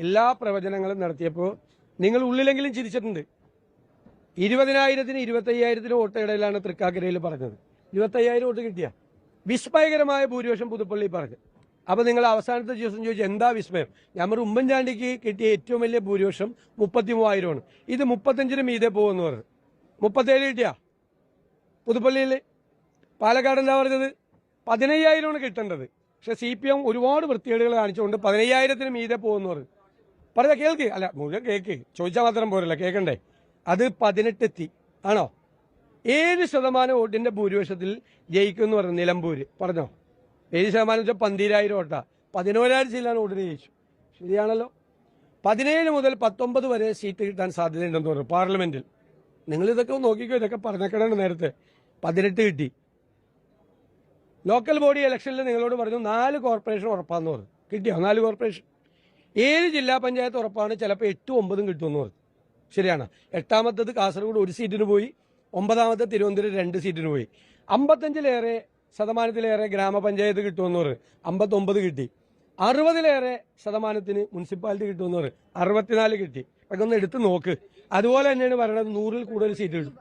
എല്ലാ പ്രവചനങ്ങളും നടത്തിയപ്പോൾ നിങ്ങൾ ഉള്ളിലെങ്കിലും ചിരിച്ചിട്ടുണ്ട്. 20,000-ന് 25,000 വോട്ട് ഇടയിലാണ് തൃക്കാക്കരയിൽ പറഞ്ഞത്. 25,000 വോട്ട് കിട്ടിയ വിസ്മയകരമായ ഭൂരിപക്ഷം പുതുപ്പള്ളി പറഞ്ഞു. അപ്പൊ നിങ്ങൾ അവസാനത്തെ ദിവസം ചോദിച്ചു എന്താ വിസ്മയം? നമ്മൾ ഉമ്മൻചാണ്ടിക്ക് കിട്ടിയ ഏറ്റവും വലിയ ഭൂരിപക്ഷം 33,000 ഇത് 35-ന് മീതെ പോകുമെന്ന് പറഞ്ഞു. 37 കിട്ടിയ പുതുപ്പള്ളിയിൽ. പാലക്കാട് എന്താ പറഞ്ഞത്? 15,000 കിട്ടേണ്ടത്. പക്ഷെ CPM ഒരുപാട് വൃത്തികേടുകൾ കാണിച്ചുകൊണ്ട് 15,000-ന് മീതെ പോകുമെന്ന് പറഞ്ഞു. പറഞ്ഞ കേൾക്ക്, അല്ല മുഴുവൻ കേക്ക്, ചോദിച്ചാൽ മാത്രം പോരല്ല, കേൾക്കണ്ടേ? അത് 18 എത്തി. ആണോ? 7% വോട്ടിന്റെ ഭൂരിപക്ഷത്തിൽ ജയിക്കുമെന്ന് പറഞ്ഞു നിലമ്പൂര്. പറഞ്ഞോ? 7% വെച്ചാൽ 12,000 വോട്ടാ. 11,000 ജില്ലാണ് വോട്ടിന് ജയിച്ചു. ശരിയാണല്ലോ. 17 മുതൽ 19 വരെ സീറ്റ് കിട്ടാൻ സാധ്യതയുണ്ടെന്ന് പറഞ്ഞു പാർലമെന്റിൽ. നിങ്ങൾ ഇതൊക്കെ നോക്കിക്കോ, ഇതൊക്കെ പറഞ്ഞേക്കണേ. നേരത്തെ 18 കിട്ടി. ലോക്കൽ ബോഡി ഇലക്ഷനിൽ നിങ്ങളോട് പറഞ്ഞു 4 കോർപ്പറേഷൻ ഉറപ്പാന്ന് പറഞ്ഞു. കിട്ടിയോ? 4 കോർപ്പറേഷൻ. 7 ജില്ലാ പഞ്ചായത്ത് ഉറപ്പാണ്. ചിലപ്പോൾ 8ഉം 9ഉം കിട്ടുമെന്ന് പറഞ്ഞു. ശരിയാണ്. 8ാമത്തത് കാസർഗോഡ് 1 സീറ്റിന് പോയി. 9ാമത്തെ തിരുവനന്തപുരം 2 സീറ്റിന് പോയി. 55% ഗ്രാമപഞ്ചായത്ത് കിട്ടുമെന്ന് പറഞ്ഞു. 59 കിട്ടി. 60% മുനിസിപ്പാലിറ്റി കിട്ടുമെന്ന് പറഞ്ഞു. 64 കിട്ടി. അതൊക്കെ ഒന്ന് എടുത്ത് നോക്ക്. അതുപോലെ തന്നെയാണ് പറയുന്നത് 100-ൽ കൂടുതൽ സീറ്റ് കിട്ടും.